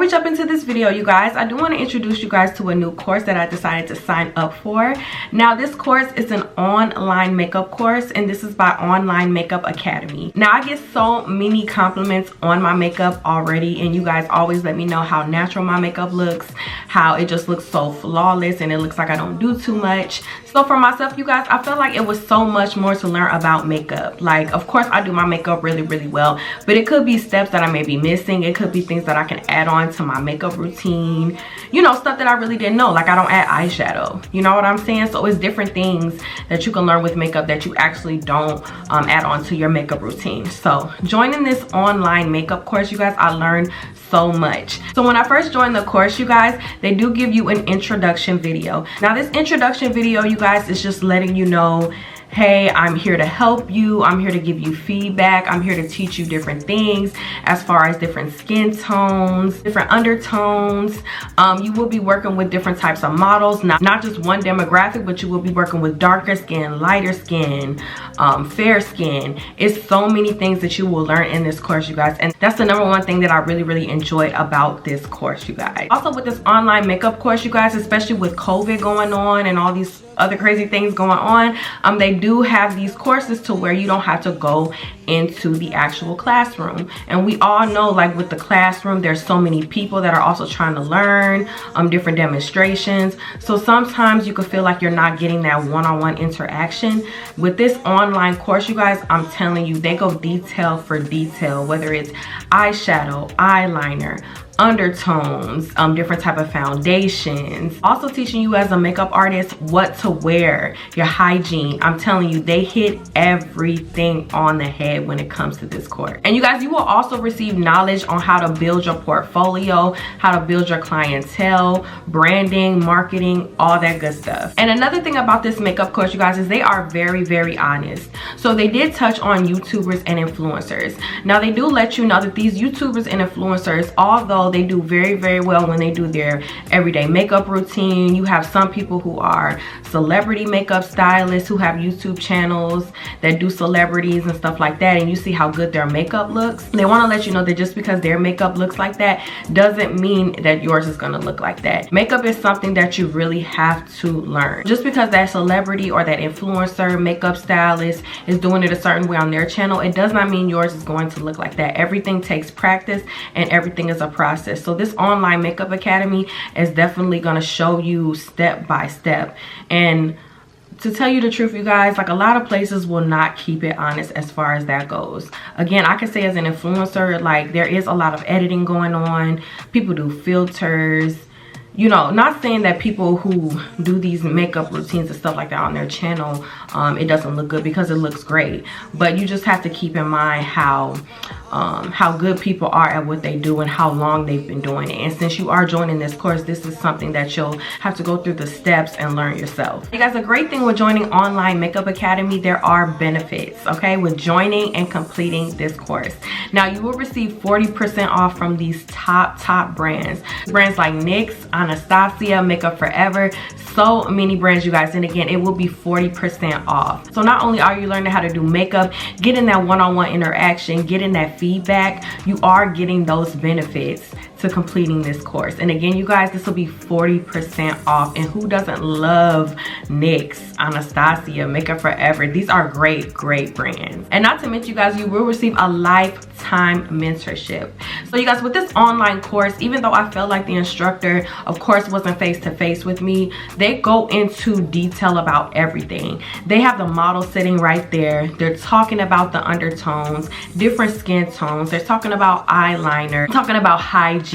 we jump into this video, you guys, I do want to introduce you guys to a new course that I decided to sign up for. Now, this course is an online makeup course, and this is by Online Makeup Academy. Now, I get so many compliments on my makeup already, and you guys always let me know how natural my makeup looks, how it just looks so flawless, and it looks like I don't do too much. So for myself, you guys, I felt like it was so much more to learn about makeup. Like, of course, I do my makeup really, really well, but it could be steps that I may be missing. It could be things that I can add on to my makeup routine, you know, stuff that I really didn't know. Like, I don't add eyeshadow, you know what I'm saying? So it's different things that you can learn with makeup that you actually don't add on to your makeup routine. So joining this online makeup course, you guys, I learned so much. So when I first joined the course, you guys, they do give you an introduction video. Now, this introduction video, you guys, is just letting you know, hey, I'm here to help you. I'm here to give you feedback. I'm here to teach you different things as far as different skin tones, different undertones. You will be working with different types of models, not just one demographic, but you will be working with darker skin, lighter skin, fair skin. It's so many things that you will learn in this course, you guys. And that's the number one thing that I really, really enjoyed about this course, you guys. Also, with this online makeup course, you guys, especially with COVID going on and all these other crazy things going on, they do have these courses to where you don't have to go into the actual classroom. And we all know, like, with the classroom, there's so many people that are also trying to learn different demonstrations. So sometimes you could feel like you're not getting that one-on-one interaction. With this online course, you guys, I'm telling you, they go detail for detail, whether it's eyeshadow, eyeliner, undertones, different type of foundations. Also teaching you as a makeup artist what to wear, your hygiene. I'm telling you, they hit everything on the head when it comes to this course. And you guys, you will also receive knowledge on how to build your portfolio, how to build your clientele, branding, marketing, all that good stuff. And another thing about this makeup course, you guys, is they are very, very honest. So they did touch on YouTubers and influencers. Now, they do let you know that these YouTubers and influencers, although they do very, very well when they do their everyday makeup routine, you have some people who are celebrity makeup stylists who have YouTube channels that do celebrities and stuff like that, and you see how good their makeup looks. They want to let you know that just because their makeup looks like that doesn't mean that yours is going to look like that. Makeup is something that you really have to learn. Just because that celebrity or that influencer makeup stylist is doing it a certain way on their channel, it does not mean yours is going to look like that. Everything takes practice and everything is a process. So this online makeup academy is definitely going to show you step by step. And to tell you the truth, you guys, like, a lot of places will not keep it honest as far as that goes. Again, I can say as an influencer, like, there is a lot of editing going on. People do filters. You know, not saying that people who do these makeup routines and stuff like that on their channel, it doesn't look good, because it looks great. But you just have to keep in mind how good people are at what they do and how long they've been doing it. And since you are joining this course, this is something that you'll have to go through the steps and learn yourself. You guys, a great thing with joining Online Makeup Academy, there are benefits, okay, with joining and completing this course. Now, you will receive 40% off from these top brands. Brands like NYX, Anastasia, Makeup Forever, so many brands, you guys. And again, it will be 40% off. So not only are you learning how to do makeup, getting that one-on-one interaction, getting that feedback, you are getting those benefits to completing this course. And again, you guys, this will be 40% off. And who doesn't love NYX, Anastasia, Makeup Forever? These are great, great brands. And not to mention, you guys, you will receive a lifetime mentorship. So you guys, with this online course, even though I felt like the instructor, of course, wasn't face-to-face with me, they go into detail about everything. They have the model sitting right there. They're talking about the undertones, different skin tones. They're talking about eyeliner, talking about hygiene,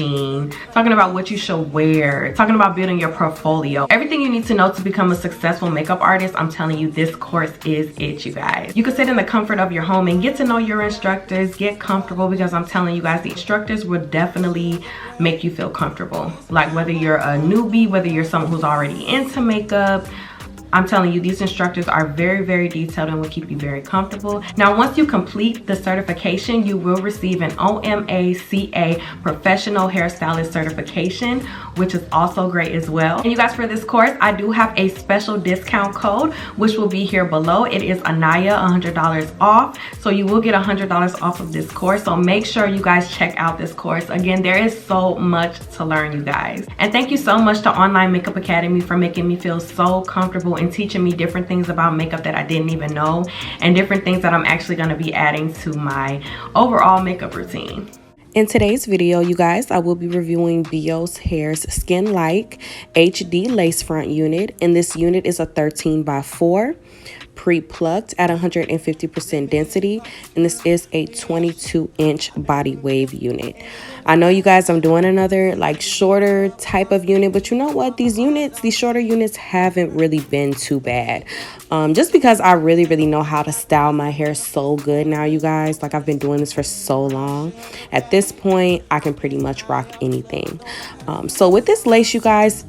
talking about what you should wear, talking about building your portfolio. Everything you need to know to become a successful makeup artist. I'm telling you, this course is it, you guys. You can sit in the comfort of your home and get to know your instructors, get comfortable, because I'm telling you guys, the instructors will definitely make you feel comfortable. Like, whether you're a newbie, whether you're someone who's already into makeup, I'm telling you, these instructors are very, very detailed and will keep you very comfortable. Now, once you complete the certification, you will receive an OMACA professional hairstylist certification, which is also great as well. And you guys, for this course, I do have a special discount code, which will be here below. It is Anihja, $100 off. So you will get $100 off of this course. So make sure you guys check out this course. Again, there is so much to learn, you guys. And thank you so much to Online Makeup Academy for making me feel so comfortable and teaching me different things about makeup that I didn't even know, and different things that I'm actually going to be adding to my overall makeup routine. In today's video, you guys, I will be reviewing BEEOS Hair's Skinlike HD lace front unit, and this unit is a 13x4 pre-plucked at 150% density, and this is a 22-inch body wave unit. I know, you guys, I'm doing another like shorter type of unit, but you know what, these shorter units haven't really been too bad, just because I really know how to style my hair so good now, you guys. Like, I've been doing this for so long. At this point, I can pretty much rock anything. So with this lace, you guys,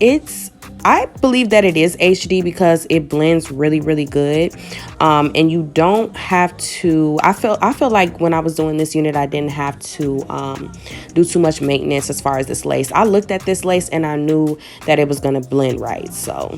I believe that it is HD because it blends really good, and you don't have to, I feel like when I was doing this unit, I didn't have to do too much maintenance as far as this lace. I looked at this lace and I knew that it was going to blend right. So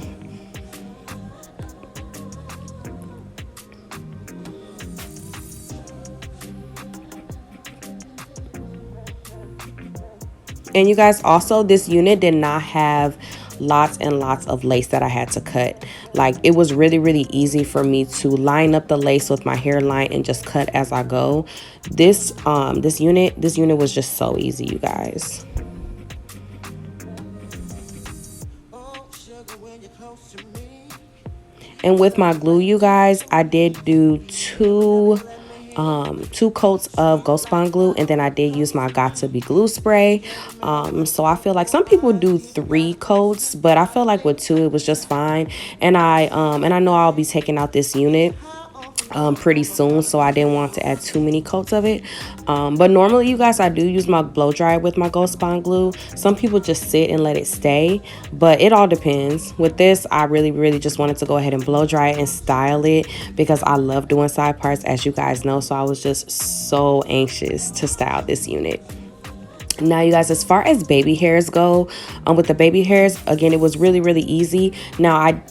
and you guys, also, this unit did not have lots and lots of lace that I had to cut. Like, it was really easy for me to line up the lace with my hairline and just cut as I go. This unit was just so easy, you guys. And with my glue, you guys, I did do two coats of Ghost Bond glue, and then I did use my Got To Be glue spray. So I feel like some people do 3 coats, but I feel like with 2 it was just fine. And I know I'll be taking out this unit pretty soon, so I didn't want to add too many coats of it. But normally, you guys, I do use my blow dryer with my Ghost Bond glue. Some people just sit and let it stay, but it all depends. With this, I really just wanted to go ahead and blow dry it and style it because I love doing side parts, as you guys know. So I was just so anxious to style this unit. Now, you guys, as far as baby hairs go, with the baby hairs, again, it was really easy. Now,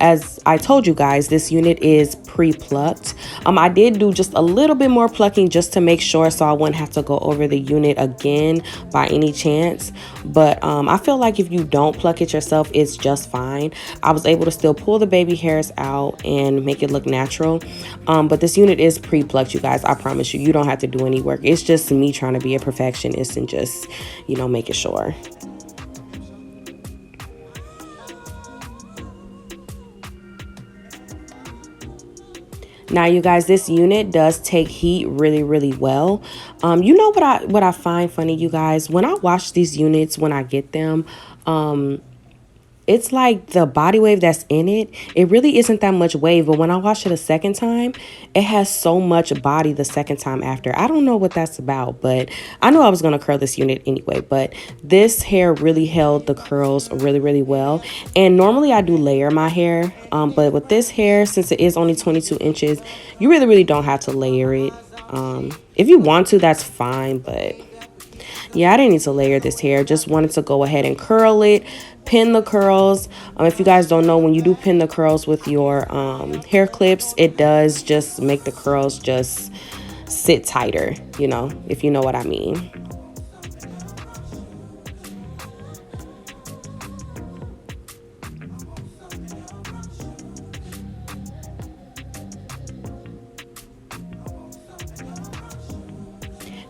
as I told you guys, this unit is pre-plucked. I did do just a little bit more plucking just to make sure, so I wouldn't have to go over the unit again by any chance. But I feel like if you don't pluck it yourself, it's just fine. I was able to still pull the baby hairs out and make it look natural. But this unit is pre-plucked, you guys. I promise you, you don't have to do any work. It's just me trying to be a perfectionist and just, you know, making sure. Now, you guys, this unit does take heat really well. You know what I find funny, you guys, when I wash these units, when I get them, it's like the body wave that's in it, it really isn't that much wave. But when I wash it a second time, it has so much body the second time after. I don't know what that's about, but I knew I was going to curl this unit anyway. But this hair really held the curls really well. And normally I do layer my hair. But with this hair, since it is only 22 inches, you really don't have to layer it. If you want to, that's fine. But yeah, I didn't need to layer this hair. Just wanted to go ahead and curl it, pin the curls. If you guys don't know, when you do pin the curls with your hair clips, it does just make the curls just sit tighter, you know, if you know what I mean.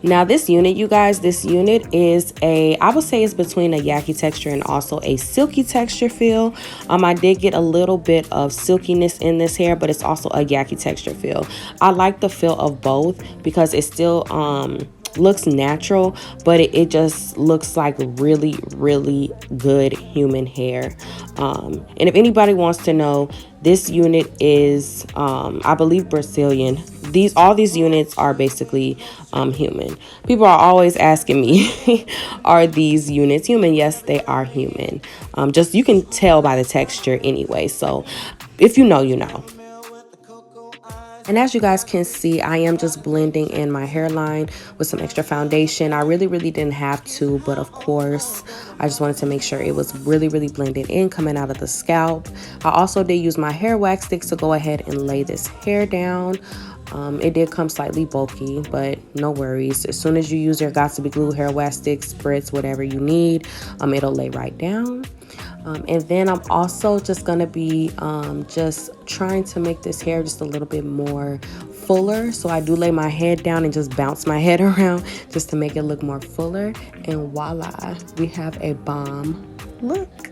Now, this unit, you guys, this unit is I would say it's between a yucky texture and also a silky texture feel. I did get a little bit of silkiness in this hair, but it's also a yucky texture feel. I like the feel of both because it still looks natural, but it just looks like really good human hair. And if anybody wants to know, this unit is I believe Brazilian. all these units are basically human. People are always asking me, are these units human? Yes, they are human. Just you can tell by the texture anyway. So if you know, you know. And as you guys can see, I am just blending in my hairline with some extra foundation. I really didn't have to, but of course, I just wanted to make sure it was really blended in coming out of the scalp. I also did use my hair wax sticks to go ahead and lay this hair down. It did come slightly bulky, but no worries. As soon as you use your Got to Be Glue hair wax sticks, spritz, whatever you need, it'll lay right down. And then I'm also just gonna be just trying to make this hair just a little bit more fuller. So I do lay my head down and just bounce my head around just to make it look more fuller. And voila, we have a bomb look.